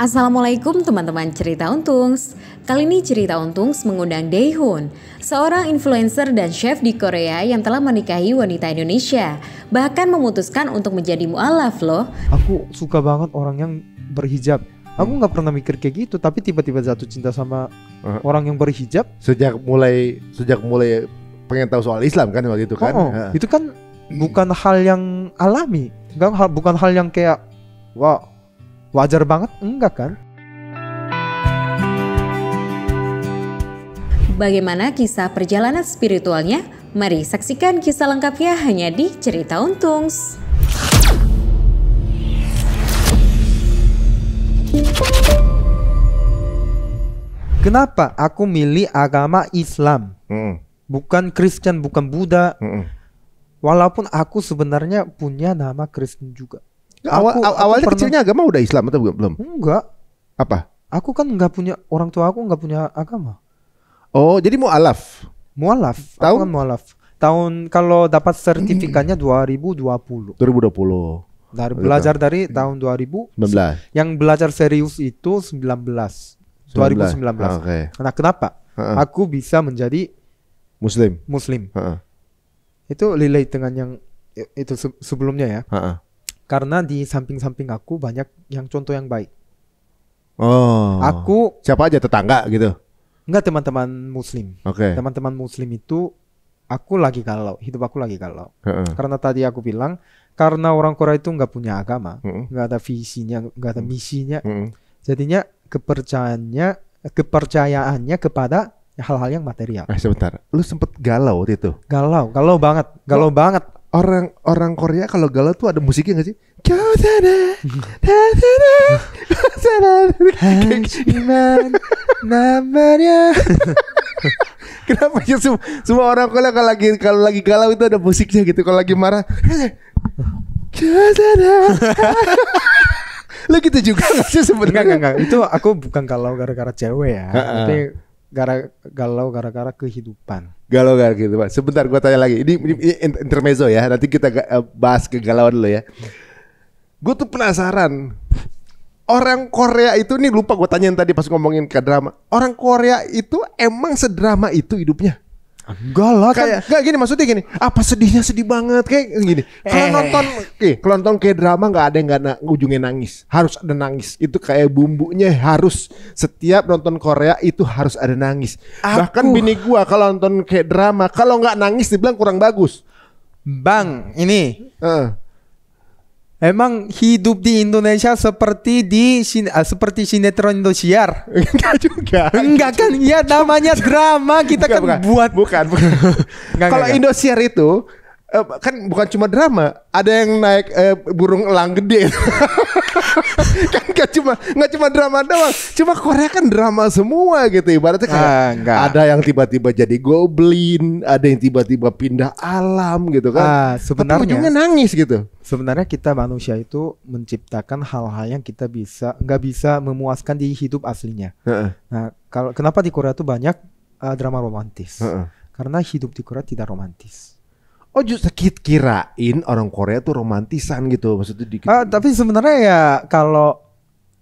Assalamualaikum teman-teman Cerita Untungs. Kali ini Cerita Untungs mengundang Daehoon, seorang influencer dan chef di Korea yang telah menikahi wanita Indonesia. Bahkan memutuskan untuk menjadi mu'alaf loh. Aku suka banget orang yang berhijab. Aku nggak pernah mikir kayak gitu, tapi tiba-tiba jatuh cinta sama orang yang berhijab. Sejak mulai pengen tahu soal Islam kan waktu itu kan. Itu kan bukan hal yang alami, bukan hal yang kayak wah wajar banget, enggak kan? Bagaimana kisah perjalanan spiritualnya? Mari saksikan kisah lengkapnya hanya di Cerita Untungs. Kenapa aku milih agama Islam? Bukan Kristen, bukan Buddha. Walaupun aku sebenarnya punya nama Kristen juga. Awalnya kecilnya agama udah Islam atau belum? Enggak. Apa? Aku kan nggak punya, orang tua aku nggak punya agama. Oh, jadi mu'alaf. Mu'alaf. Aku Tahun? kan mu'alaf. Tahun kalau dapat sertifikatnya 2020. 2020. Belajar dari tahun 2019. Yang belajar serius itu 2019. Okay. Nah, kenapa? Aku bisa menjadi Muslim. Itu relate dengan yang itu sebelumnya ya. Karena di samping-samping aku banyak yang contoh yang baik. Oh. Aku siapa aja, tetangga gitu? Enggak, teman-teman Muslim. Oke. Teman-teman Muslim itu aku lagi galau, hidup aku lagi galau. Karena tadi aku bilang, karena orang Korea itu nggak punya agama, nggak ada visinya, nggak ada misinya. Jadinya kepercayaannya kepada hal-hal yang material. Sebentar, lu sempet galau waktu itu? Galau banget. Orang Korea kalau galau tuh ada musiknya nggak sih? Kenapa ya semua orang Korea kalau lagi galau itu ada musiknya gitu, kalau lagi marah? Lu gitu juga nggak sih sebenarnya? Enggak. Itu aku bukan galau gara-gara cewek ya, tapi galau gara-gara kehidupan. Galau gara kehidupan. Sebentar, gua tanya lagi. Ini intermezzo ya. Nanti kita bahas kegalauan dulu ya. Gue tuh penasaran. Orang Korea itu, nih lupa gue tanyain tadi pas ngomongin ke drama. Orang Korea itu emang sedrama itu hidupnya? Enggak lah, kayak nggak gini, maksudnya gini, apa sedihnya sedih banget kayak gini. Kalau nonton kayak drama nggak ada yang ujungnya nangis, harus ada nangis. Itu kayak bumbunya, harus setiap nonton Korea itu harus ada nangis. Bahkan bini gua kalau nonton kayak drama, kalau nggak nangis dibilang kurang bagus. Bang, ini emang hidup di Indonesia seperti seperti sinetron Indosiar? Enggak juga. Enggak kan? Ya namanya drama, kita buat. Bukan. Kalau Indosiar itu kan bukan cuma drama, ada yang naik burung elang gede. Kan nggak cuma drama doang. Cuma Korea kan drama semua gitu. Ibaratnya kayak ada yang tiba-tiba jadi goblin, ada yang tiba-tiba pindah alam gitu kan. Sebenarnya tapi ujungnya nangis gitu. Sebenarnya kita manusia itu menciptakan hal-hal yang kita nggak bisa memuaskan di hidup aslinya. Nah, kenapa di Korea tuh banyak drama romantis? Karena hidup di Korea tidak romantis. Oh, justru kirain orang Korea tuh romantisan gitu, maksudnya dikit. Tapi sebenarnya ya kalau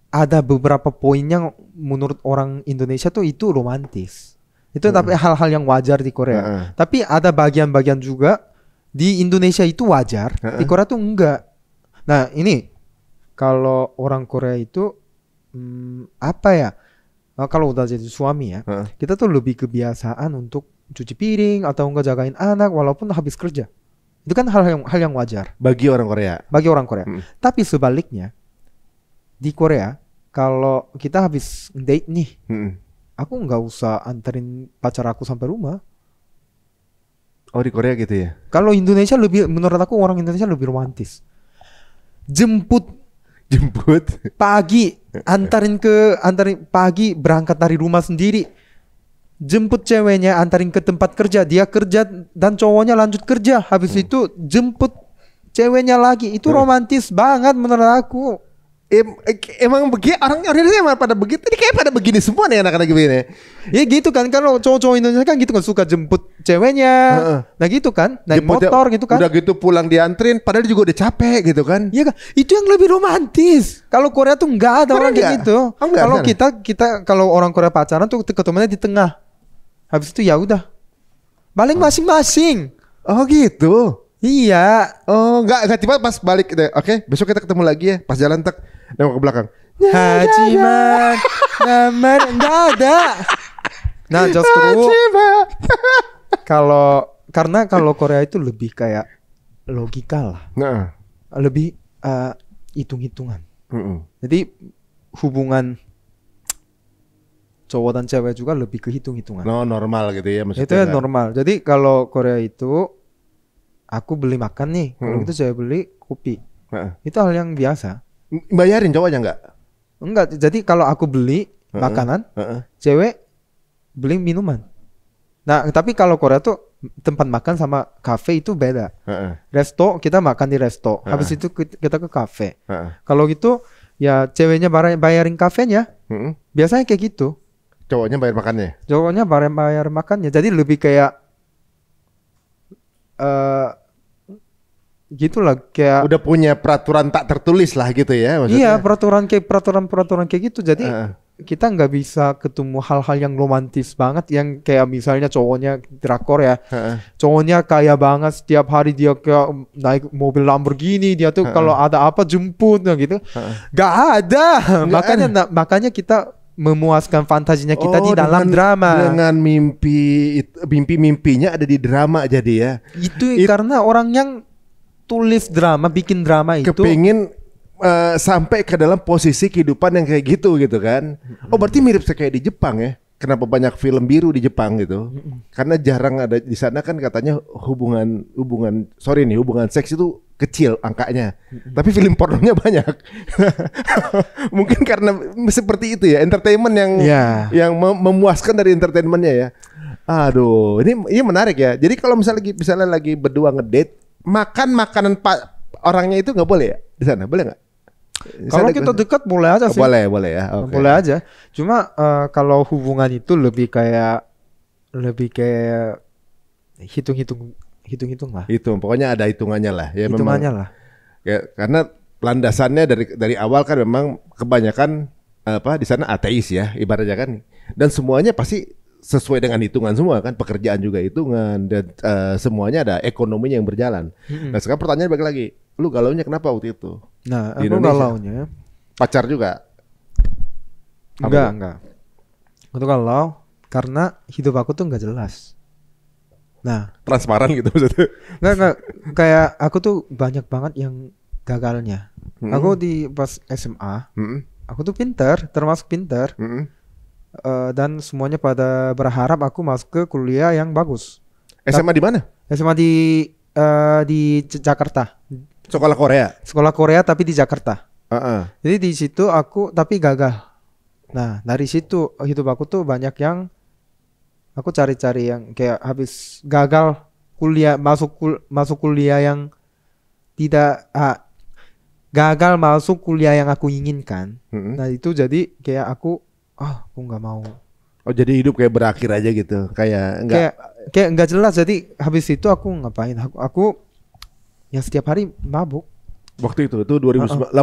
ada beberapa poin yang menurut orang Indonesia tuh itu romantis. Itu tapi hal-hal yang wajar di Korea. Tapi ada bagian-bagian juga di Indonesia itu wajar, di Korea tuh enggak. Nah, ini kalau orang Korea itu apa ya? Kalau udah jadi suami ya, kita tuh lebih kebiasaan untuk cuci piring atau enggak jagain anak walaupun habis kerja. Itu kan hal yang wajar bagi orang Korea. Tapi sebaliknya di Korea, kalau kita habis date nih, aku nggak usah anterin pacar aku sampai rumah. Oh, di Korea gitu ya? Kalau Indonesia menurut aku orang Indonesia lebih romantis. Jemput pagi, antarin pagi, berangkat dari rumah sendiri. Jemput ceweknya, antarin ke tempat kerja, dia kerja dan cowoknya lanjut kerja. Habis itu jemput ceweknya lagi. Itu romantis banget menurut aku. Emang begini orang-orangnya emang pada begitu. Ini kayak pada begini semua nih anak-anak begini. Ya gitu kan, kalau cowok-cowok Indonesia kan gitu kan, suka jemput ceweknya. Nah gitu kan, naik Jemput motor gitu kan. Udah gitu pulang diantrin, padahal dia juga udah capek gitu kan. Iya kan, itu yang lebih romantis. Kalau Korea tuh nggak ada Korea orang kayak nggak? gitu. Oh, nggak Kalau ada. kita kalau orang Korea pacaran tuh ketemunya di tengah. Habis itu ya udah, balik masing-masing. Oh gitu. Iya. Oh enggak tiba pas balik gitu. Oke, besok kita ketemu lagi ya. Pas jalan tek nengok ke belakang. Hajiman, Naman, nggak ada. Nah justru karena kalau Korea itu lebih kayak logika lah, Nah. lebih hitung-hitungan. Jadi hubungan cowok dan cewek juga lebih ke hitung-hitungan. No, normal gitu ya maksudnya. Itu ya kan? normal. Jadi kalau Korea itu aku beli makan nih, kalau itu saya beli kopi. Itu hal yang biasa. Bayarin cowoknya enggak? Enggak, jadi kalau aku beli makanan, cewek beli minuman. Nah, tapi kalau Korea tuh tempat makan sama kafe itu beda. Resto, kita makan di resto. Habis itu kita ke kafe. Kalau gitu, ya ceweknya bayarin kafenya. Biasanya kayak gitu. Cowoknya bayar makannya? Cowoknya bayar makannya. Jadi lebih kayak gitulah, kayak udah punya peraturan tak tertulis lah gitu ya maksudnya. Iya, peraturan kayak gitu. Jadi kita nggak bisa ketemu hal-hal yang romantis banget, yang kayak misalnya cowoknya drakor ya, cowoknya kaya banget, setiap hari dia kayak naik mobil Lamborghini, dia tuh kalau ada apa jemput gitu. Nggak ada. Makanya kita memuaskan fantasinya kita di dalam drama. Dengan mimpinya ada di drama jadi ya. Itu karena orang yang tulis drama, bikin drama itu kepingin sampai ke dalam posisi kehidupan yang kayak gitu kan. Oh berarti mirip kayak di Jepang ya. Kenapa banyak film biru di Jepang gitu? Karena jarang ada di sana kan, katanya hubungan seks itu kecil angkanya. Tapi film pornonya banyak. Mungkin karena seperti itu ya, entertainment yang memuaskan dari entertainmentnya ya. Aduh, ini menarik ya. Jadi kalau misalnya lagi berdua ngedate, makan makanan orangnya itu nggak boleh ya di sana, boleh nggak? Kalau kita dekat boleh aja sih. Boleh ya. Okay. Boleh aja. Cuma kalau hubungan itu lebih kayak hitung lah. Hitung, pokoknya ada hitungannya lah. Ya hitungannya memang, lah. Ya, karena landasannya dari awal kan memang kebanyakan di sana ateis ya ibaratnya kan. Dan semuanya pasti sesuai dengan hitungan semua kan, pekerjaan juga hitungan dan semuanya ada ekonominya yang berjalan. Nah sekarang pertanyaannya balik lagi, lu galaunya kenapa waktu itu? Nah aku galaunya pacar juga? Enggak. Aku galau karena hidup aku tuh nggak jelas. Nah transparan gitu maksudnya? Nggak, kayak aku tuh banyak banget yang gagalnya. Aku pas SMA, aku tuh termasuk pintar. Dan semuanya pada berharap aku masuk ke kuliah yang bagus. SMA di mana? SMA di Jakarta. Sekolah Korea tapi di Jakarta. Jadi di situ aku tapi gagal. Nah dari situ hidup aku tuh banyak yang aku cari-cari yang kayak habis gagal kuliah, masuk kuliah yang tidak gagal masuk kuliah yang aku inginkan. Nah itu jadi kayak aku nggak mau. Oh jadi hidup kayak berakhir aja gitu, kayak nggak jelas. Jadi habis itu aku ngapain? Aku yang setiap hari mabuk. Waktu itu 2018?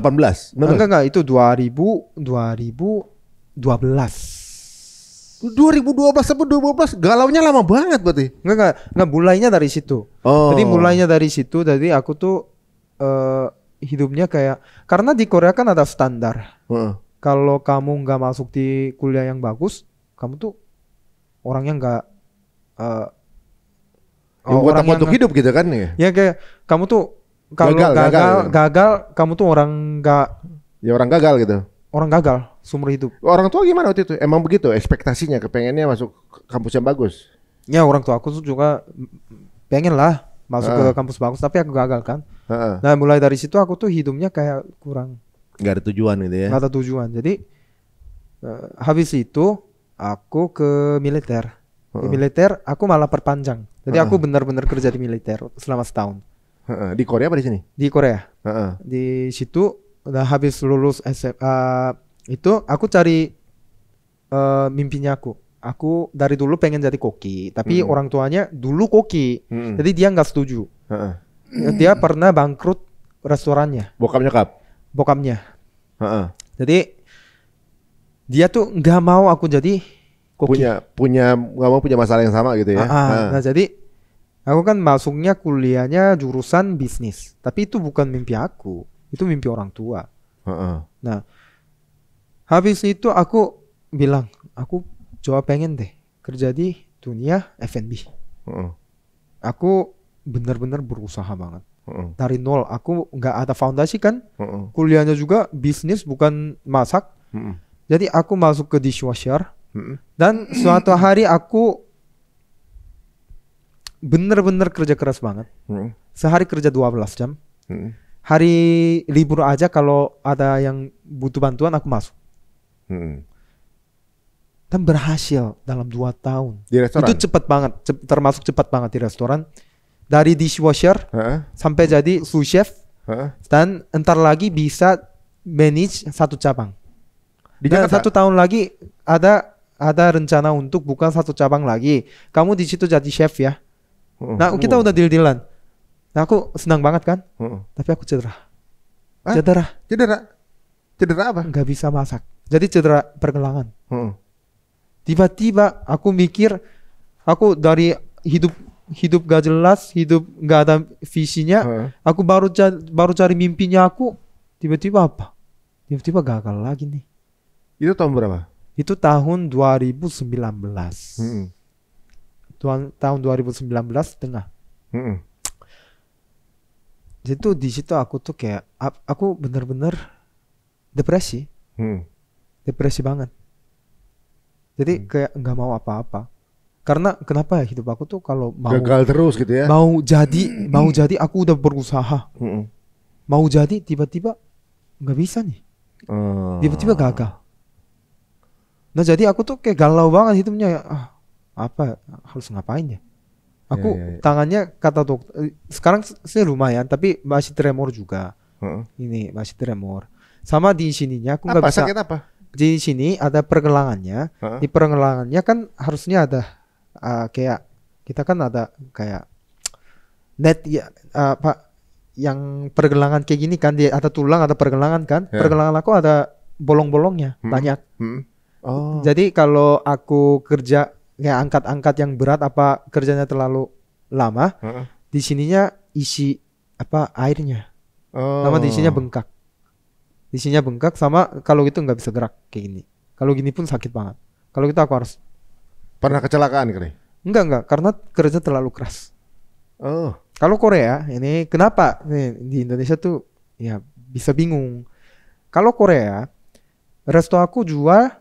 Enggak itu 2012. 2012 sampai 2012 galaunya lama banget berarti. Enggak mulainya dari situ. Jadi mulainya dari situ. Jadi aku tuh hidupnya kayak, karena di Korea kan ada standar. Kalau kamu nggak masuk di kuliah yang bagus, kamu tuh orangnya nggak orang untuk hidup gitu kan ya? Ya kayak kamu tuh kalau gagal, kamu tuh orang nggak. Ya orang gagal gitu. Orang gagal seumur hidup. Orang tua gimana waktu itu? Emang begitu ekspektasinya, kepengennya masuk kampus yang bagus? Ya orang tua aku tuh juga pengen lah masuk ke kampus bagus, tapi aku gagal kan. Nah mulai dari situ aku tuh hidupnya kayak kurang. Gak ada tujuan gitu ya? Gak ada tujuan. Jadi habis itu aku ke militer. Di militer aku malah perpanjang. Jadi aku benar-benar kerja di militer selama setahun. Di Korea apa di sini? Di Korea. Di situ udah habis lulus SMA itu aku cari mimpinya aku. Aku dari dulu pengen jadi koki, tapi orang tuanya dulu koki, jadi dia nggak setuju. Dia pernah bangkrut restorannya. Bokapnya. Jadi dia tuh nggak mau aku jadi koki. Nggak mau punya masalah yang sama gitu ya. Nah jadi aku kan masuknya kuliahnya jurusan bisnis, tapi itu bukan mimpi aku, itu mimpi orang tua. Nah habis itu aku bilang, aku coba pengen deh kerja di dunia F&B. Aku benar-benar berusaha banget. Dari nol, aku nggak ada fondasi kan. Kuliahnya juga bisnis bukan masak. Jadi aku masuk ke dishwasher. Dan suatu hari aku benar-benar kerja keras banget. Sehari kerja 12 jam. Hari libur aja kalau ada yang butuh bantuan aku masuk. Dan berhasil dalam 2 tahun. Di restoran? Itu cepat banget, termasuk cepat banget di restoran. Dari dishwasher sampai jadi sous chef, dan entar lagi bisa manage 1 cabang. Dan 1 tahun lagi ada rencana untuk bukan 1 cabang lagi. Kamu di situ jadi chef ya. Nah kita udah deal-dealan. Nah aku senang banget kan. Tapi aku cedera. Cedera apa? Nggak bisa masak. Jadi cedera pergelangan. Tiba-tiba aku mikir, aku dari hidup gak jelas, hidup gak ada visinya. Aku baru cari mimpinya aku. Tiba-tiba apa? Tiba-tiba gagal lagi nih. Itu tahun berapa? Itu tahun 2019. Tahun 2019 tengah. Jadi tuh di situ aku tuh kayak aku bener-bener depresi. Depresi banget. Jadi kayak nggak mau apa-apa. Karena kenapa ya hidup aku tuh kalau mau gagal terus gitu ya. Mau jadi aku udah berusaha. Mau jadi tiba-tiba nggak bisa nih. Tiba-tiba gagal. Nah jadi aku tuh kayak galau banget hidupnya ya. Apa harus ngapain ya? Aku tangannya kata dokter sekarang sih lumayan tapi masih tremor juga. Ini masih tremor. Sama di sininya aku nggak bisa. Sakit apa? Di sini ada pergelangannya. Di pergelangannya kan harusnya ada kayak kita kan ada kayak net ya apa yang pergelangan kayak gini kan, dia ada tulang ada pergelangan kan. Pergelangan aku ada bolong-bolongnya banyak. Jadi kalau aku kerja kayak angkat-angkat yang berat apa kerjanya terlalu lama, di sininya isi apa airnya, sama di sininya bengkak. Di sininya bengkak sama kalau gitu nggak bisa gerak kayak gini. Kalau gini pun sakit banget. Kalau gitu aku harus. Pernah kecelakaan kali? Enggak karena kerja terlalu keras. Kalau Korea ini kenapa nih, di Indonesia tuh ya bisa bingung. Kalau Korea resto aku jual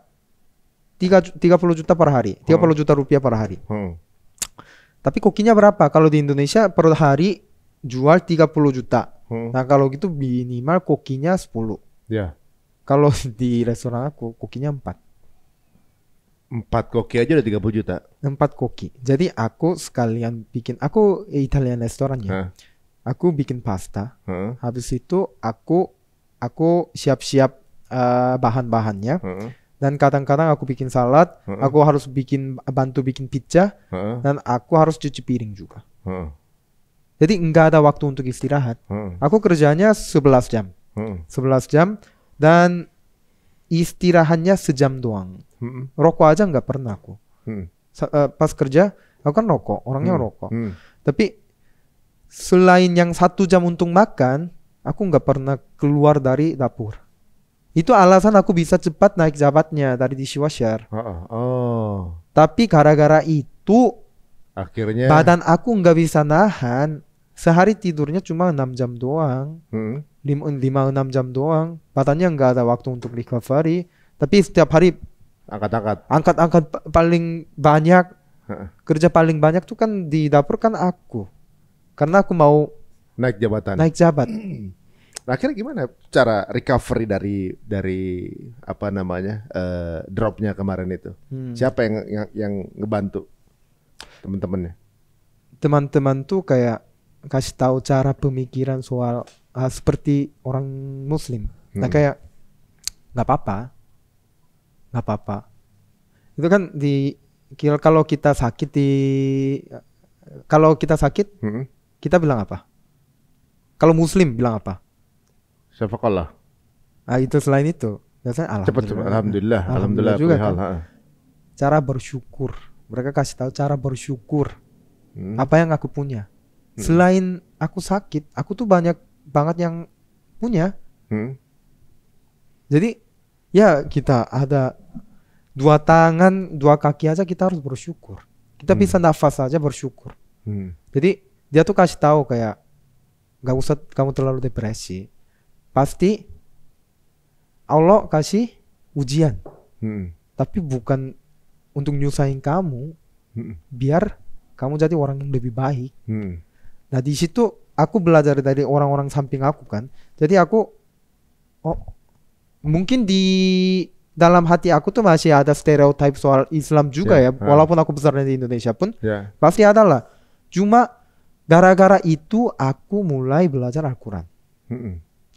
30 juta per hari, 30 juta rupiah per hari. Tapi kokinya berapa? Kalau di Indonesia per hari jual 30 juta. Nah kalau gitu minimal kokinya 10. Kalau di restoran aku kokinya 4 koki aja udah 30 juta. 4 koki. Jadi aku sekalian bikin, aku Italian restorannya. Aku bikin pasta. Habis itu aku siap-siap bahan-bahannya. Dan kadang-kadang aku bikin salad, aku harus bantu bikin pizza, dan aku harus cuci piring juga. Jadi nggak ada waktu untuk istirahat. Aku kerjanya 11 jam. 11 jam dan istirahatnya sejam doang. Rokok aja nggak pernah aku. Pas kerja, aku kan rokok, orangnya rokok. Tapi selain yang 1 jam untuk makan, aku nggak pernah keluar dari dapur. Itu alasan aku bisa cepat naik jabatnya dari dishwasher. Tapi gara-gara itu akhirnya badan aku nggak bisa nahan. Sehari tidurnya cuma 6 jam doang. 5-6 jam doang. Badannya nggak ada waktu untuk recovery. Tapi setiap hari angkat paling banyak. Kerja paling banyak tuh kan di dapur kan aku. Karena aku mau naik jabat. Nah, akhirnya gimana cara recovery dari apa namanya dropnya kemarin itu? Siapa yang ngebantu teman-temannya? Teman-teman tuh kayak kasih tahu cara pemikiran soal seperti orang Muslim. Nah kayak nggak apa-apa. Itu kan kalau kita sakit kita bilang apa? Kalau Muslim bilang apa? Syafaqallah. Itu selain itu biasanya alhamdulillah juga kan. Cara bersyukur. Mereka kasih tahu cara bersyukur. Apa yang aku punya. Selain aku sakit, aku tuh banyak banget yang punya. Jadi ya kita ada 2 tangan, 2 kaki aja kita harus bersyukur. Kita bisa nafas aja bersyukur. Jadi dia tuh kasih tahu kayak gak usah kamu terlalu depresi. Pasti Allah kasih ujian. Tapi bukan untuk nyusahin kamu, biar kamu jadi orang yang lebih baik. Nah di situ aku belajar dari orang-orang samping aku kan. Jadi aku mungkin di dalam hati aku tuh masih ada stereotip soal Islam juga ya. Walaupun aku besar di Indonesia pun pasti ada lah. Cuma gara-gara itu aku mulai belajar Al-Quran.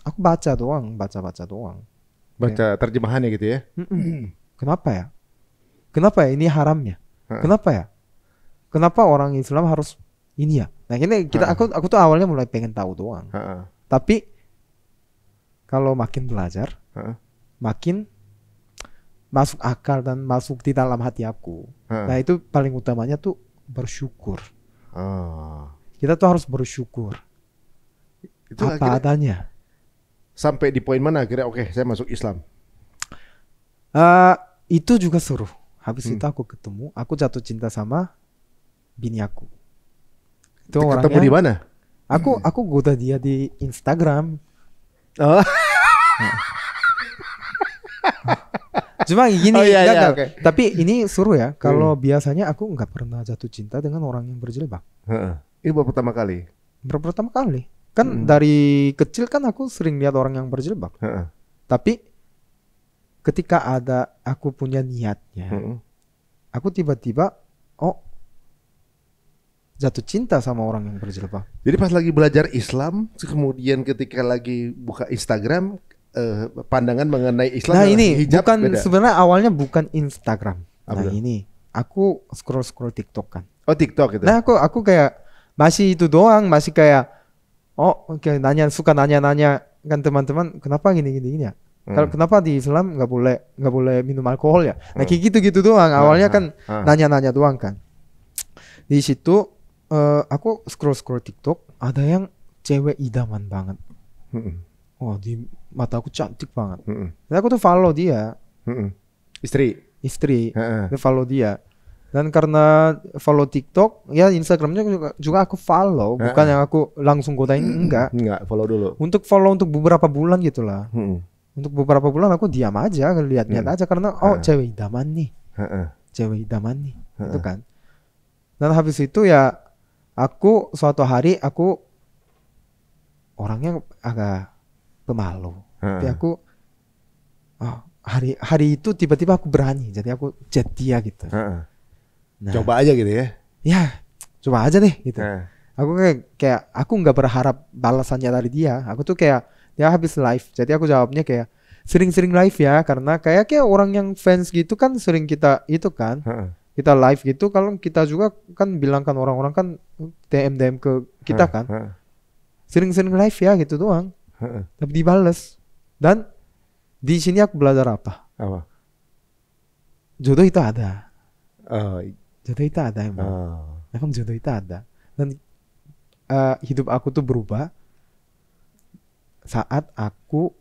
Aku baca doang. Baca terjemahannya gitu ya. Kenapa ya? Ini haramnya. Kenapa ya? Kenapa orang Islam harus ini ya? Nah ini aku tuh awalnya mulai pengen tahu doang. Tapi kalau makin belajar, makin masuk akal dan masuk di dalam hati aku. Nah itu paling utamanya tuh bersyukur. Kita tuh harus bersyukur. Itu apa adanya. Sampai di poin mana akhirnya oke, saya masuk Islam? Itu juga seru. Habis itu aku jatuh cinta sama bini aku. Itu orangnya. Ketemu di mana? Aku goda dia di Instagram. Cuma gini, okay. Tapi ini seru ya. Kalau biasanya aku nggak pernah jatuh cinta dengan orang yang berjilbab. Ini baru pertama kali. Kan dari kecil kan aku sering lihat orang yang berjilbab. Tapi ketika aku punya niatnya, aku tiba-tiba jatuh cinta sama orang yang berjilbab. Jadi pas lagi belajar Islam, kemudian ketika lagi buka Instagram, pandangan mengenai Islam. Nah ini hijab bukan beda. Sebenarnya awalnya bukan Instagram. Apa ini aku scroll TikTok kan. TikTok itu. Nah aku kayak masih itu doang, masih kayak suka nanya kan teman-teman, kenapa gini ya? Kalau kenapa di Islam nggak boleh minum alkohol ya? Nah kayak gitu doang. Awalnya kan nanya doang kan. Di situ aku scroll TikTok, ada yang cewek idaman banget. Di mata aku cantik banget. Dan aku tuh follow dia. Istri. Dia follow dia. Dan karena follow TikTok, ya Instagramnya juga aku follow. Bukan yang aku langsung godain, enggak. Follow dulu. Untuk follow untuk beberapa bulan gitulah. Untuk beberapa bulan aku diam aja, lihat-lihat aja karena cewek idaman nih. Itu kan. Dan habis itu ya aku suatu hari aku orangnya agak pemalu. Tapi aku hari itu tiba-tiba aku berani, jadi aku chat dia gitu. Nah, coba aja gitu ya. Ya, coba aja deh gitu. Aku kayak aku nggak berharap balasannya dari dia. Aku tuh kayak dia habis live, jadi aku jawabnya kayak sering-sering live ya, karena kayak orang yang fans gitu kan sering kita itu kan. Kita live gitu, kalau kita juga kan bilang kan orang-orang kan DM ke kita kan. Sering-sering live ya gitu doang. Tapi dibales. Dan di sini aku belajar apa? Jodoh itu ada. Jodoh itu ada emang. Emang jodoh itu ada. Dan hidup aku tuh berubah saat aku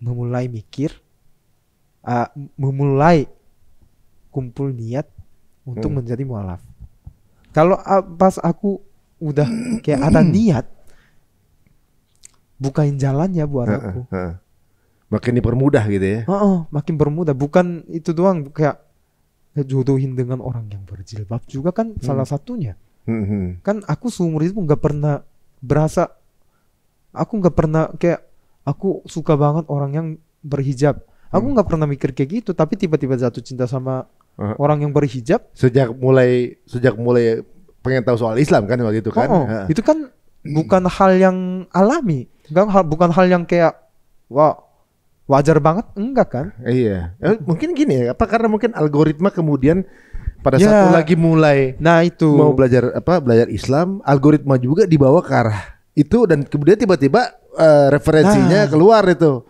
memulai mikir, memulai kumpul niat untuk menjadi mualaf. Kalau pas aku udah kayak ada niat, bukain jalannya buat aku. Makin dipermudah gitu ya. Makin bermudah. Bukan itu doang, kayak jodohin dengan orang yang berjilbab juga kan salah satunya. Kan aku seumur itu nggak pernah berasa, aku nggak pernah kayak aku suka banget orang yang berhijab. Aku nggak pernah mikir kayak gitu, tapi tiba-tiba jatuh cinta sama orang yang berhijab. Sejak mulai pengen tahu soal Islam kan waktu itu kan. Itu kan bukan hal yang alami, bukan hal yang kayak wah wajar banget? Enggak kan? Iya. Mungkin gini ya, apa karena mungkin algoritma kemudian pada saat lagi mulai itu mau belajar Islam, algoritma juga dibawa ke arah itu dan kemudian tiba-tiba referensinya keluar itu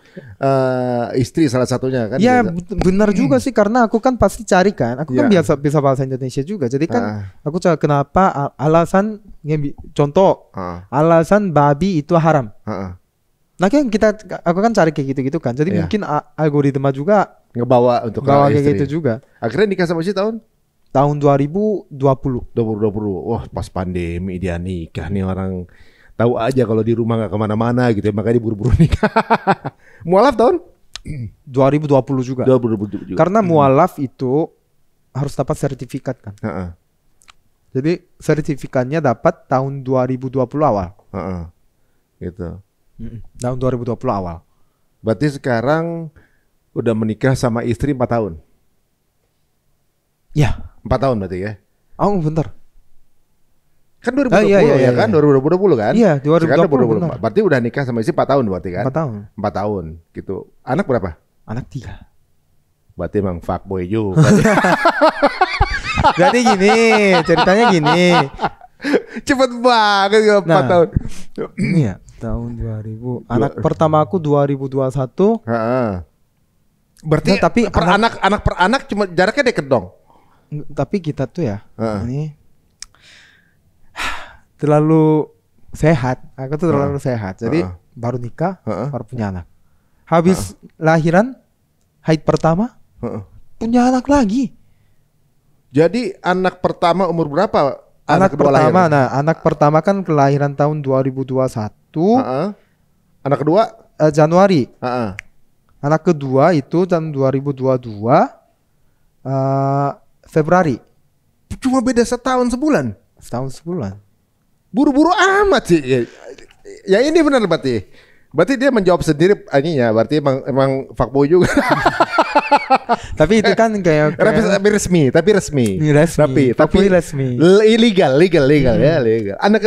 istri salah satunya kan. Ya benar juga sih karena aku kan pasti cari kan. Aku kan bisa bahasa Indonesia juga. Jadi kan aku cari kenapa alasan contoh alasan babi itu haram. Nah kan aku kan cari kayak gitu-gitu kan. Jadi mungkin algoritma juga ngebawa untuk kayak gitu juga. Akhirnya nikah sama si tahun 2020. 2020. Wah pas pandemi dia nikah nih orang. Tahu aja kalau di rumah nggak kemana-mana gitu ya, makanya buru-buru nikah. Mualaf tahun 2020 juga. 2020 juga. Karena mualaf itu harus dapat sertifikat kan. Jadi sertifikatnya dapat tahun 2020 awal. Gitu. Tahun 2020 awal. Berarti sekarang udah menikah sama istri 4 tahun? Ya. 4 tahun berarti ya? Oh bentar. Kan 2020 ya kan? 2020 kan? Iya 2020. Berarti udah nikah sama istri 4 tahun berarti kan? 4 tahun. 4 tahun gitu. Anak berapa? Anak 3. Berarti emang fuckboy juga. Jadi gini, ceritanya gini. Cepet banget 4 tahun. Iya. Tahun 2000. Anak pertama aku 2021. Berarti tapi per anak cuma jaraknya deket dong. Tapi kita tuh ya ini terlalu sehat. Aku tuh terlalu sehat. Jadi baru nikah, baru punya anak. Habis lahiran, haid pertama, punya anak lagi. Jadi anak pertama umur berapa? Anak pertama, anak pertama kan kelahiran tahun 2021. Anak kedua Januari. Anak kedua itu tahun 2022 Februari. Cuma beda setahun sebulan. Setahun sebulan. Buru-buru amat sih. Ya ini benar berarti. Berarti dia menjawab sendiri aninya. Berarti emang fuckboy juga. Tapi itu kan kayak resmi. Tapi resmi. Legal ya, legal. Anak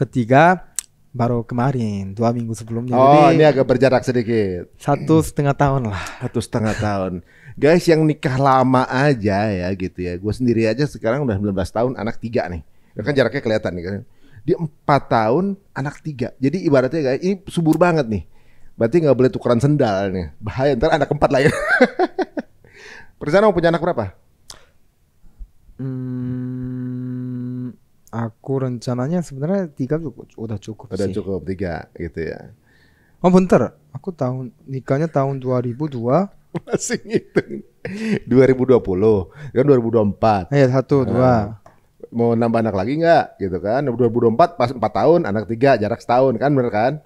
ketiga baru kemarin 2 minggu sebelumnya. Oh, jadi, ini agak berjarak sedikit. 1,5 tahun lah. 1,5 tahun. Guys, yang nikah lama aja ya gitu ya. Gue sendiri aja sekarang udah 19 tahun, anak 3 nih. Ya kan jaraknya kelihatan nih kan. Dia 4 tahun, anak 3. Jadi ibaratnya guys, ini subur banget nih. Berarti nggak boleh tukeran sendal nih. Bahaya, ntar anak 4 lahir. Perencana mau punya anak berapa? Aku rencananya sebenarnya 3 udah cukup sih. Udah cukup 3 gitu ya. Oh bentar, aku nikahnya tahun 2002. Masih ngitung 2020 kan 2024. Iya 1, 2. Mau nambah anak lagi nggak gitu kan? 2024 pas 4 tahun, anak 3 jarak setahun kan, bener kan?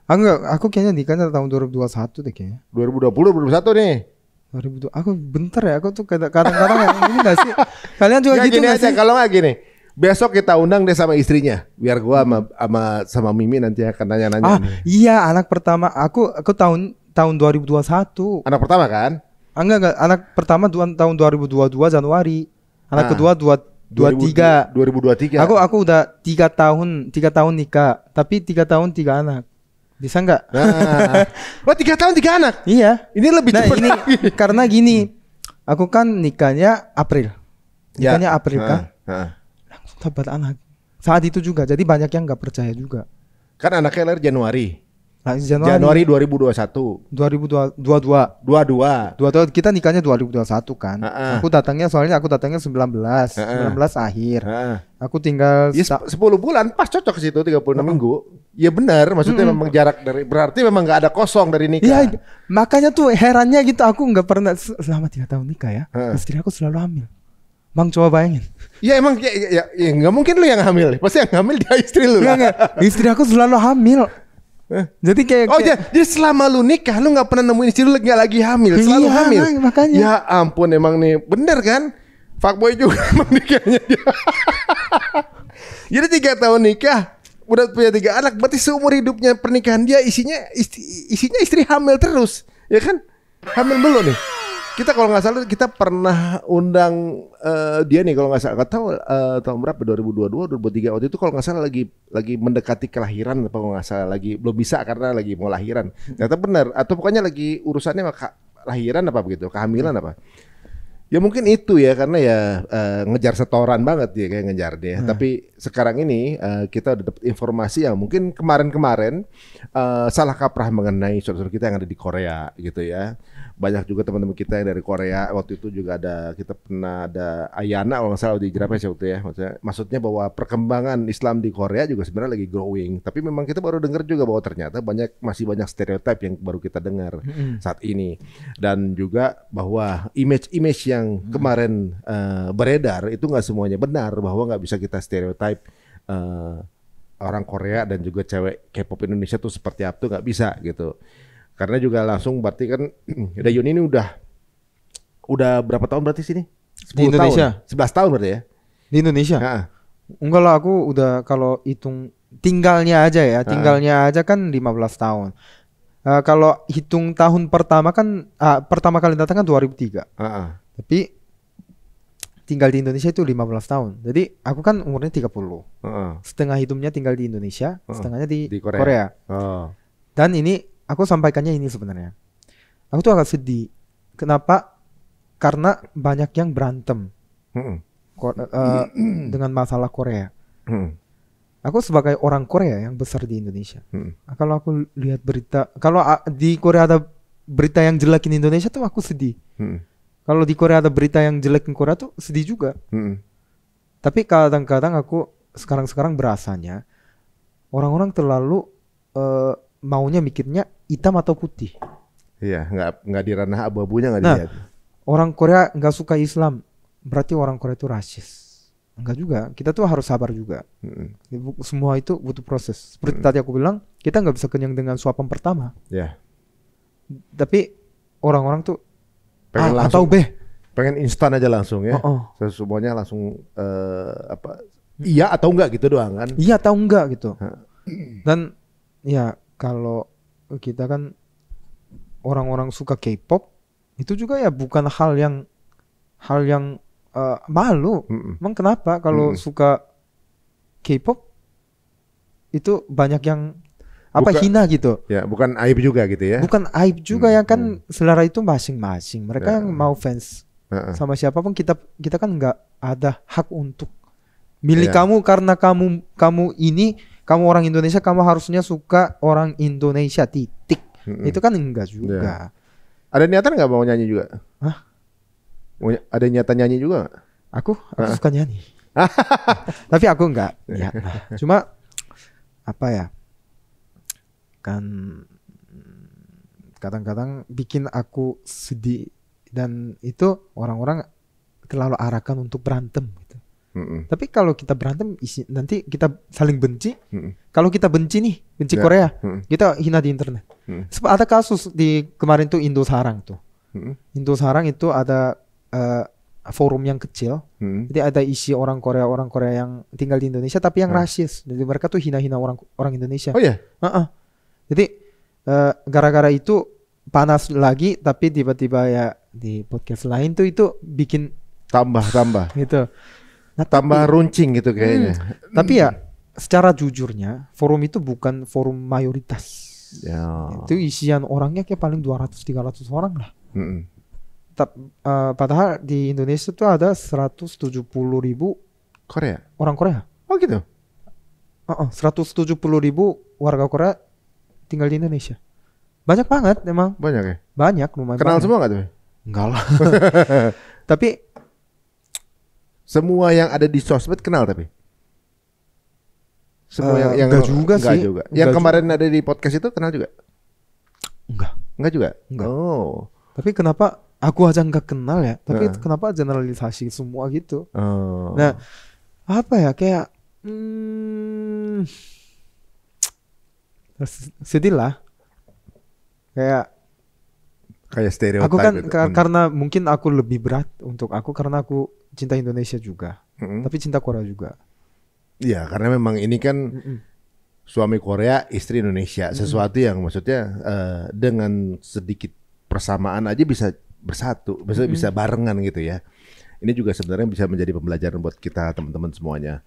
Enggak, aku kayaknya nikahnya tahun 2021 deh kayaknya. 2020 2021 nih. 2002. Aku bentar ya, aku tuh kadang-kadang ini enggak sih? Kalian juga nggak gitu gini enggak aja, sih? kalau nggak gini. Besok kita undang deh sama istrinya, biar gua sama Mimi nanti akan nanya-nanya. Iya, anak pertama aku tahun 2021. Anak pertama kan? Enggak, anak pertama tahun 2022 Januari. Anak kedua 2023. 2023. Aku udah 3 tahun nikah, tapi 3 tahun 3 anak. Bisa enggak? Oh 3 tahun 3 anak? Iya. Ini lebih cepat ini lagi. Karena gini, aku kan nikahnya April. Nikahnya April kan? Langsung dapat anak. Saat itu juga, jadi banyak yang nggak percaya juga. Kan anaknya lahir Januari. Januari 2021. 2022. 22. Kita nikahnya 2021 kan. Aku datangnya 19 akhir. Aku tinggal 10 bulan pas cocok ke situ 36 minggu. Ya benar, maksudnya memang jarak dari berarti memang nggak ada kosong dari nikah. Iya, makanya tuh herannya gitu, aku nggak pernah selama 3 tahun nikah ya. Istri aku selalu hamil. Bang coba bayangin. Ya emang ya nggak mungkin lu yang hamil. Pasti yang hamil dia istri lu. Enggak. Istri aku selalu hamil. Jadi kayak jadi selama lu nikah lu nggak pernah nemuin istri lu nggak lagi hamil, selalu hamil. Makanya. Ya ampun, emang nih bener kan? Fuckboy juga emang nikahnya dia. Jadi 3 tahun nikah, udah punya 3 anak, berarti seumur hidupnya pernikahan dia isinya istri hamil terus, ya kan? Hamil dulu nih. Kita kalau nggak salah kita pernah undang dia nih kalau nggak salah, nggak tahu tahun berapa 2022 2023 waktu itu kalau nggak salah lagi mendekati kelahiran apa kalau nggak salah lagi belum bisa karena lagi mau lahiran. Ternyata benar atau pokoknya lagi urusannya lahiran apa begitu, kehamilan apa. Ya mungkin itu ya karena ya ngejar setoran banget dia kayak ngejar dia. Tapi sekarang ini kita udah dapat informasi yang mungkin kemarin-kemarin salah kaprah mengenai saudara-saudara kita yang ada di Korea gitu ya. Banyak juga teman-teman kita yang dari Korea waktu itu juga kita pernah ada Ayana kalau nggak salah di Jerapes waktu ya. Maksudnya bahwa perkembangan Islam di Korea juga sebenarnya lagi growing. Tapi memang kita baru dengar juga bahwa ternyata masih banyak stereotip yang baru kita dengar saat ini. Dan juga bahwa image yang kemarin beredar itu nggak semuanya benar, bahwa nggak bisa kita stereotip orang Korea dan juga cewek K-pop Indonesia tuh seperti apa tuh nggak bisa gitu. Karena juga langsung berarti kan Dayun ini udah berapa tahun berarti sini? 10 di Indonesia. Tahun. 11 tahun berarti ya? Di Indonesia? Enggak lah, aku udah kalau hitung tinggalnya aja kan 15 tahun. Kalau hitung tahun pertama kan pertama kali datang kan 2003. Tapi tinggal di Indonesia itu 15 tahun. Jadi aku kan umurnya 30. Setengah hidupnya tinggal di Indonesia, setengahnya di Korea. Dan ini aku sampaikannya ini sebenarnya. Aku tuh agak sedih. Kenapa? Karena banyak yang berantem dengan masalah Korea. Aku sebagai orang Korea yang besar di Indonesia. Kalau aku lihat berita, kalau di Korea ada berita yang jelekin Indonesia tuh aku sedih. Kalau di Korea ada berita yang jelekin Korea tuh sedih juga. Tapi kadang-kadang aku sekarang berasanya orang-orang terlalu maunya mikirnya hitam atau putih. Iya, nggak di ranah abu-abunya nggak dilihat. Orang Korea nggak suka Islam, berarti orang Korea itu rasis. Enggak juga, kita tuh harus sabar juga. Semua itu butuh proses. Seperti tadi aku bilang, kita nggak bisa kenyang dengan suapan pertama. Tapi orang-orang tuh pengen langsung, atau B, pengen instan aja langsung ya. Semuanya langsung iya atau enggak gitu doang kan? Iya atau enggak gitu. Dan ya kalau kita kan orang-orang suka K-pop itu juga ya bukan hal yang malu. Emang kenapa kalau suka K-pop itu banyak yang hina gitu. Ya, bukan aib juga gitu ya. Bukan aib juga ya kan, selera itu masing-masing. Mereka yang mau fans sama siapapun, kita kan nggak ada hak untuk milih kamu karena kamu orang Indonesia, kamu harusnya suka orang Indonesia titik. Itu kan enggak juga. Ada niatan nggak mau nyanyi juga? Ada niatan nyanyi juga gak? Aku suka nyanyi. Tapi aku enggak. Ya. Cuma apa ya? Kan kadang-kadang bikin aku sedih, dan itu orang-orang terlalu arahkan untuk berantem gitu. Tapi kalau kita berantem nanti kita saling benci. Kalau kita benci Korea, kita hina di internet. Ada kasus di kemarin tuh Indo Sarang tuh. Indo Sarang itu ada forum yang kecil. Jadi ada isi orang Korea yang tinggal di Indonesia tapi yang rasis. Jadi mereka tuh hina-hina orang Indonesia. Oh ya? Jadi gara-gara itu panas lagi, tapi tiba-tiba ya di podcast lain tuh itu bikin tambah gitu. Tambah runcing gitu kayaknya. Tapi ya secara jujurnya forum itu bukan forum mayoritas. Itu isian orangnya kayak paling 200-300 orang lah. Padahal di Indonesia tuh ada 170.000 orang Korea. Oh gitu? 170.000 warga Korea tinggal di Indonesia. Banyak banget emang. Banyak ya? Banyak, lumayan. Kenal semua gak tuh? Enggak lah. Tapi semua yang ada di sosmed kenal tapi? Semua yang enggak juga sih. Juga. Yang kemarin ada di podcast itu kenal juga? Enggak juga? Enggak. Oh. Tapi kenapa aku aja enggak kenal ya? Tapi kenapa generalisasi semua gitu? Nah, apa ya, kayak sedih lah. Kayak stereotip. Aku kan karena mungkin aku lebih berat untuk aku karena aku cinta Indonesia juga, tapi cinta Korea juga. Iya, karena memang ini kan suami Korea, istri Indonesia, sesuatu yang maksudnya dengan sedikit persamaan aja bisa bersatu, bisa barengan gitu ya. Ini juga sebenarnya bisa menjadi pembelajaran buat kita teman-teman semuanya.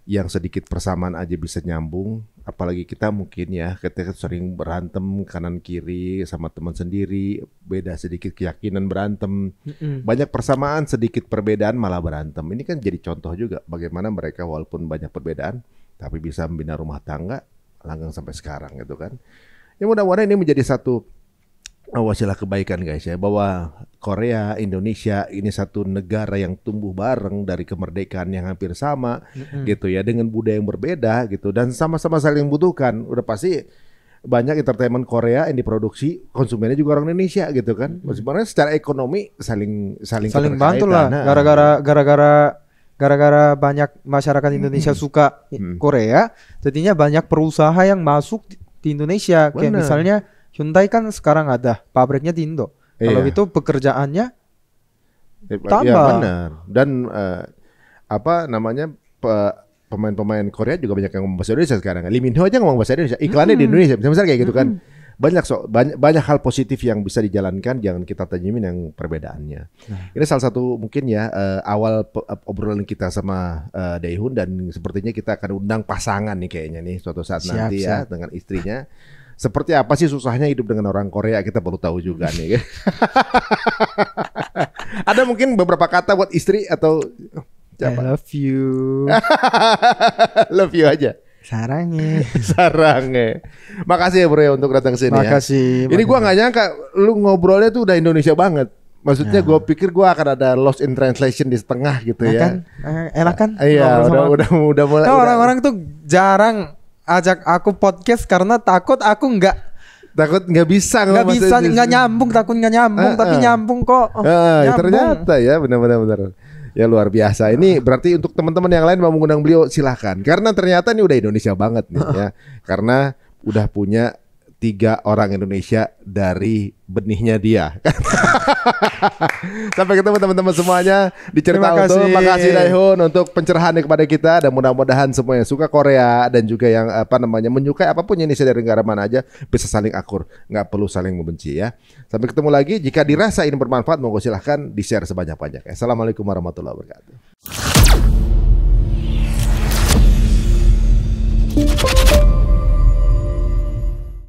Yang sedikit persamaan aja bisa nyambung, apalagi kita mungkin ya ketika sering berantem kanan kiri sama teman sendiri, beda sedikit keyakinan berantem, banyak persamaan sedikit perbedaan malah berantem. Ini kan jadi contoh juga bagaimana mereka walaupun banyak perbedaan tapi bisa membina rumah tangga langgeng sampai sekarang gitu kan. Ya mudah-mudahan ini menjadi satu wasilah kebaikan guys ya, bahwa Korea, Indonesia ini satu negara yang tumbuh bareng dari kemerdekaan yang hampir sama gitu ya, dengan budaya yang berbeda gitu, dan sama-sama saling membutuhkan. Udah pasti banyak entertainment Korea yang diproduksi konsumennya juga orang Indonesia gitu kan. Sebenarnya secara ekonomi saling bantu lah. Gara-gara banyak masyarakat Indonesia suka Korea, jadinya banyak perusahaan yang masuk di Indonesia. Kayak misalnya Hyundai kan sekarang ada pabriknya di Indo. Kalau itu pekerjaannya tambah. Ya benar. Dan pemain-pemain Korea juga banyak yang ngomong bahasa Indonesia sekarang. Lee Min Ho aja ngomong bahasa Indonesia. Iklannya di Indonesia. Misalnya kayak gitu kan. Banyak hal positif yang bisa dijalankan. Jangan kita tanyamin yang perbedaannya. Ini salah satu mungkin ya awal obrolan kita sama Dae-hoon, dan sepertinya kita akan undang pasangan nih kayaknya nih suatu saat nanti ya dengan istrinya. Seperti apa sih susahnya hidup dengan orang Korea, kita perlu tahu juga nih. Ada mungkin beberapa kata buat istri atau siapa? I love you. Love you aja. Sarangnya. Makasih ya bro ya untuk datang sini. Makasih. Ini gue nggak nyangka lu ngobrolnya tuh udah Indonesia banget. Maksudnya gue pikir gue akan ada lost in translation di setengah gitu ya. Kan? Enak kan? Iya, udah mulai. Orang-orang tuh jarang ajak aku podcast karena takut nggak bisa nggak nyambung, tapi nyambung kok. Nyambung. Ternyata ya benar. Ya luar biasa. Ini berarti untuk teman-teman yang lain mau mengundang beliau silahkan, karena ternyata ini udah Indonesia banget nih ya, karena udah punya 3 orang Indonesia dari benihnya dia. Sampai ketemu teman-teman semuanya di Cerita Untung. Makasih Dae-hoon untuk pencerahannya kepada kita, dan mudah-mudahan semua yang suka Korea dan juga yang menyukai apapun jenis dari negara mana aja bisa saling akur, nggak perlu saling membenci ya. Sampai ketemu lagi. Jika dirasa ini bermanfaat, monggo silahkan di-share sebanyak-banyak. Assalamualaikum warahmatullahi wabarakatuh.